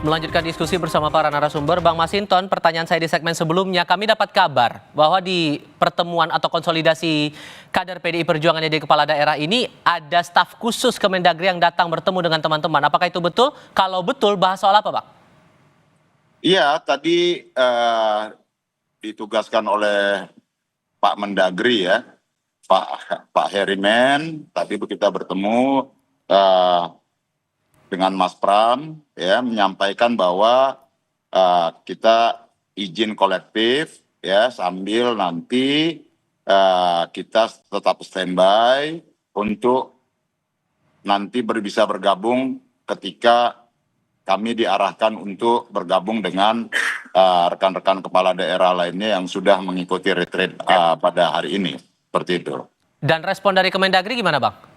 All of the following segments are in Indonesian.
Melanjutkan diskusi bersama para narasumber, Bang Masinton, pertanyaan saya di segmen sebelumnya, kami dapat kabar bahwa di pertemuan atau konsolidasi kader PDI Perjuangan di kepala daerah ini ada staf khusus Kemendagri yang datang bertemu dengan teman-teman. Apakah itu betul? Kalau betul, bahas soal apa, Bang? Iya, tadi ditugaskan oleh Pak Mendagri ya, Pak Herimen. Tadi kita bertemu dengan Mas Pram, ya, menyampaikan bahwa kita izin kolektif, ya, sambil nanti kita tetap standby untuk nanti bisa bergabung ketika kami diarahkan untuk bergabung dengan rekan-rekan kepala daerah lainnya yang sudah mengikuti retreat pada hari ini, seperti itu. Dan respon dari Kemendagri gimana, Bang?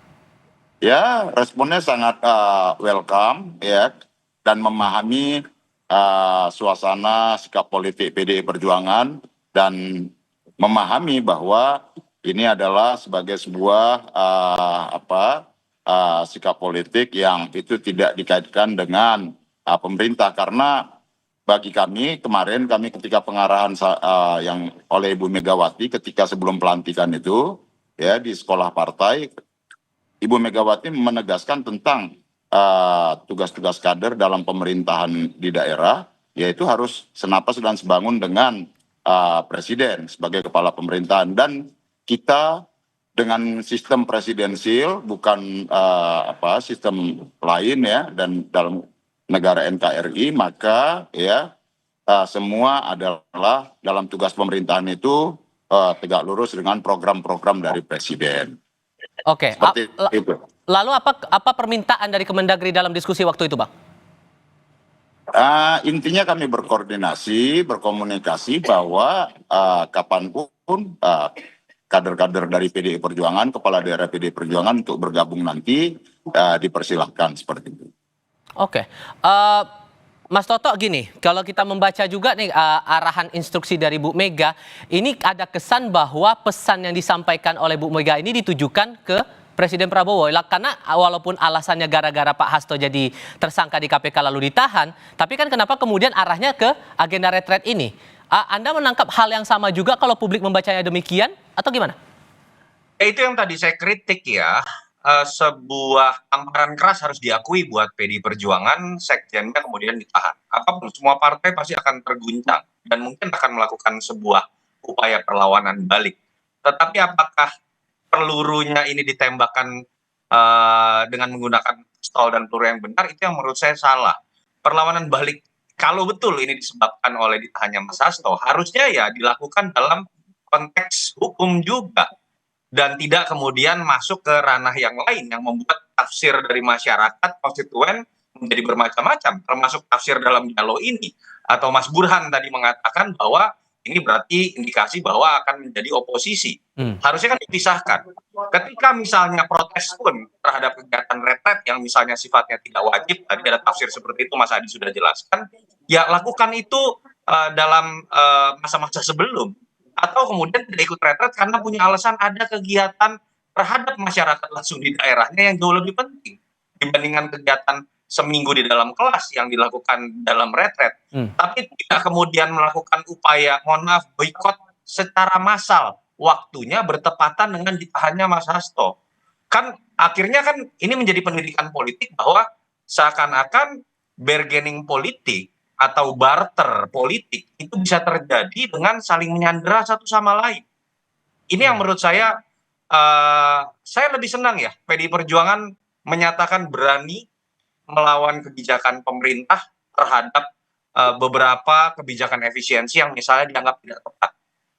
Ya, responnya sangat welcome, ya, dan memahami suasana sikap politik PDI Perjuangan dan memahami bahwa ini adalah sebagai sebuah sikap politik yang itu tidak dikaitkan dengan pemerintah, karena bagi kami kemarin ketika pengarahan yang oleh Ibu Megawati ketika sebelum pelantikan itu ya di sekolah partai, Ibu Megawati menegaskan tentang tugas-tugas kader dalam pemerintahan di daerah, yaitu harus senapas dan sebangun dengan presiden sebagai kepala pemerintahan, dan kita dengan sistem presidensil bukan sistem lain ya, dan dalam negara NKRI maka ya semua adalah dalam tugas pemerintahan itu tegak lurus dengan program-program dari presiden. Oke, Seperti itu. Lalu apa permintaan dari Kemendagri dalam diskusi waktu itu, Bang? Intinya kami berkomunikasi bahwa kapanpun kader-kader dari PDI Perjuangan, kepala daerah PDI Perjuangan untuk bergabung nanti dipersilahkan, seperti itu. Oke, Mas Toto, gini, kalau kita membaca juga nih arahan instruksi dari Bu Mega, ini ada kesan bahwa pesan yang disampaikan oleh Bu Mega ini ditujukan ke Presiden Prabowo. Karena walaupun alasannya gara-gara Pak Hasto jadi tersangka di KPK lalu ditahan, tapi kan kenapa kemudian arahnya ke agenda retret ini? Anda menangkap hal yang sama juga kalau publik membacanya demikian, atau gimana? Itu yang tadi saya kritik ya. Sebuah tamparan keras harus diakui buat PDI Perjuangan, sekjennya kemudian ditahan. Apapun, semua partai pasti akan terguncang dan mungkin akan melakukan sebuah upaya perlawanan balik. Tetapi apakah pelurunya ini ditembakkan dengan menggunakan pistol dan peluru yang benar, itu yang menurut saya salah. Perlawanan balik, kalau betul ini disebabkan oleh ditahannya Mas Hasto, harusnya ya dilakukan dalam konteks hukum juga, dan tidak kemudian masuk ke ranah yang lain yang membuat tafsir dari masyarakat konstituen menjadi bermacam-macam, termasuk tafsir dalam dialog ini. Atau Mas Burhan tadi mengatakan bahwa ini berarti indikasi bahwa akan menjadi oposisi. Harusnya kan dipisahkan. Ketika misalnya protes pun terhadap kegiatan retret yang misalnya sifatnya tidak wajib, tadi ada tafsir seperti itu Mas Adi sudah jelaskan, ya lakukan itu dalam masa-masa sebelum, atau kemudian tidak ikut retret karena punya alasan ada kegiatan terhadap masyarakat langsung di daerahnya yang jauh lebih penting dibandingkan kegiatan seminggu di dalam kelas yang dilakukan dalam retret. Tapi tidak kemudian melakukan upaya, mohon maaf, boikot secara massal, waktunya bertepatan dengan ditahannya Mas Hasto. Kan akhirnya kan ini menjadi pendidikan politik bahwa seakan-akan bargaining politik atau barter politik itu bisa terjadi dengan saling menyandera satu sama lain. Ini yang menurut saya lebih senang ya PDI Perjuangan menyatakan berani melawan kebijakan pemerintah terhadap beberapa kebijakan efisiensi yang misalnya dianggap tidak tepat.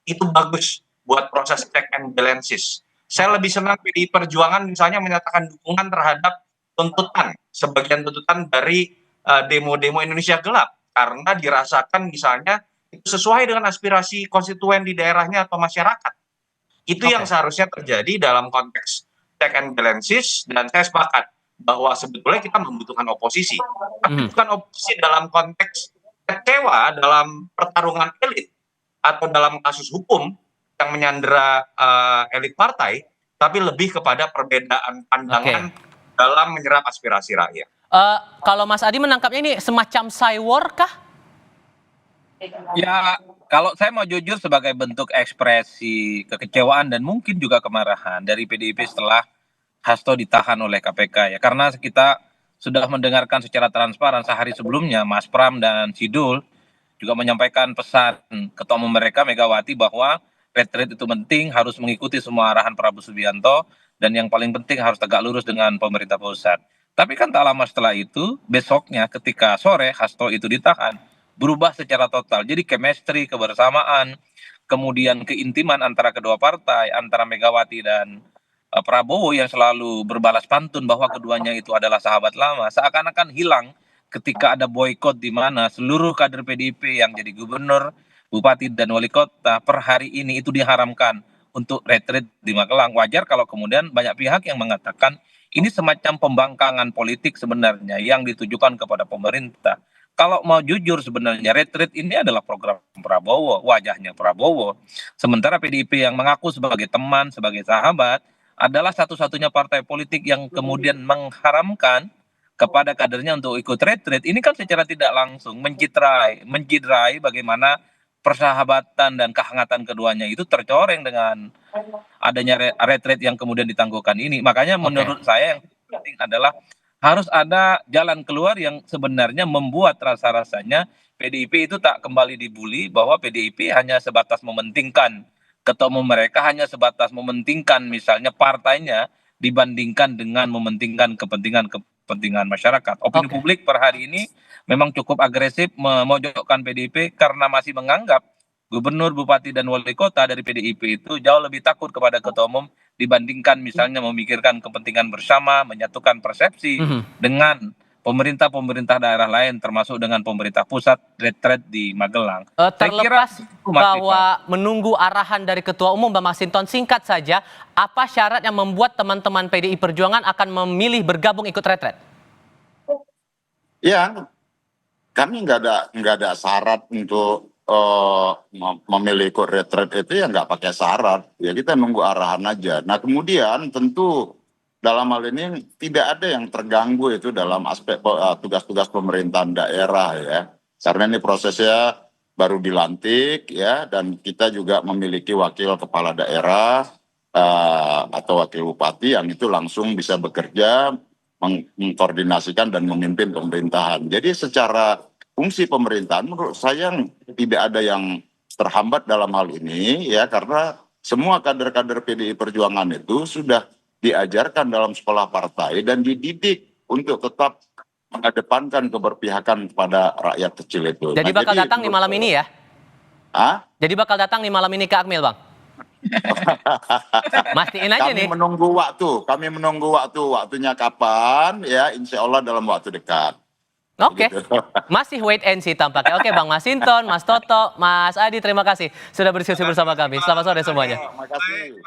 Itu bagus buat proses check and balances. Saya lebih senang PDI Perjuangan misalnya menyatakan dukungan terhadap tuntutan, sebagian tuntutan dari demo-demo Indonesia Gelap, karena dirasakan misalnya itu sesuai dengan aspirasi konstituen di daerahnya atau masyarakat. Itu yang seharusnya terjadi dalam konteks check and balances, dan saya sepakat bahwa sebetulnya kita membutuhkan oposisi. Tapi bukan oposisi dalam konteks kecewa dalam pertarungan elit atau dalam kasus hukum yang menyandera elit partai, tapi lebih kepada perbedaan pandangan dalam menyerap aspirasi rakyat. Kalau Mas Adi menangkapnya ini semacam cywar kah? Ya, kalau saya mau jujur sebagai bentuk ekspresi kekecewaan dan mungkin juga kemarahan dari PDIP setelah Hasto ditahan oleh KPK ya. Karena kita sudah mendengarkan secara transparan sehari sebelumnya Mas Pram dan Sidul juga menyampaikan pesan ketua umum mereka Megawati bahwa retreat itu penting, harus mengikuti semua arahan Prabowo Subianto dan yang paling penting harus tegak lurus dengan pemerintah pusat. Tapi kan tak lama setelah itu, besoknya ketika sore Hasto itu ditahan, berubah secara total. Jadi chemistry, kebersamaan, kemudian keintiman antara kedua partai, antara Megawati dan Prabowo yang selalu berbalas pantun bahwa keduanya itu adalah sahabat lama, seakan-akan hilang ketika ada boykot di mana seluruh kader PDIP yang jadi gubernur, bupati dan wali kota per hari ini itu diharamkan untuk retreat di Magelang. Wajar kalau kemudian banyak pihak yang mengatakan ini semacam pembangkangan politik sebenarnya yang ditujukan kepada pemerintah. Kalau mau jujur sebenarnya retreat ini adalah program Prabowo, wajahnya Prabowo. Sementara PDIP yang mengaku sebagai teman, sebagai sahabat, adalah satu-satunya partai politik yang kemudian mengharamkan kepada kadernya untuk ikut retreat. Ini kan secara tidak langsung mencederai bagaimana persahabatan dan kehangatan keduanya itu tercoreng dengan adanya retreat yang kemudian ditangguhkan ini. Makanya menurut saya yang penting adalah harus ada jalan keluar yang sebenarnya membuat rasa-rasanya PDIP itu tak kembali dibully, bahwa PDIP hanya sebatas mementingkan ketua umum mereka, hanya sebatas mementingkan misalnya partainya dibandingkan dengan mementingkan kepentingan masyarakat. Opini publik per hari ini memang cukup agresif memojokkan PDIP karena masih menganggap gubernur, bupati, dan wali kota dari PDIP itu jauh lebih takut kepada ketua umum dibandingkan misalnya memikirkan kepentingan bersama, menyatukan persepsi dengan pemerintah-pemerintah daerah lain termasuk dengan pemerintah pusat retreat di Magelang. Terlepas bahwa menunggu arahan dari Ketua Umum Bang Masinton, singkat saja, apa syarat yang membuat teman-teman PDI Perjuangan akan memilih bergabung ikut retret? Ya, kami nggak ada syarat untuk memilih ikut retret itu, ya nggak pakai syarat. Ya kita nunggu arahan aja. Nah kemudian tentu dalam hal ini tidak ada yang terganggu itu dalam aspek tugas-tugas pemerintahan daerah ya. Karena ini prosesnya baru dilantik ya, dan kita juga memiliki wakil kepala daerah atau wakil bupati yang itu langsung bisa bekerja, mengkoordinasikan dan memimpin pemerintahan. Jadi secara fungsi pemerintahan menurut saya tidak ada yang terhambat dalam hal ini ya, karena semua kader-kader PDI Perjuangan itu sudah diajarkan dalam sekolah partai dan dididik untuk tetap mengedepankan keberpihakan kepada rakyat kecil itu. Jadi bakal datang di malam ini ya? Jadi bakal datang di malam ini ke Akmil, Bang? Mastiin aja nih. Kami menunggu waktunya kapan ya, insya Allah dalam waktu dekat. Oke, masih wait and see tampaknya. Oke, Bang Masinton, Mas Toto, Mas Adi, terima kasih sudah berdiskusi bersama kami. Selamat sore semuanya. Terima kasih.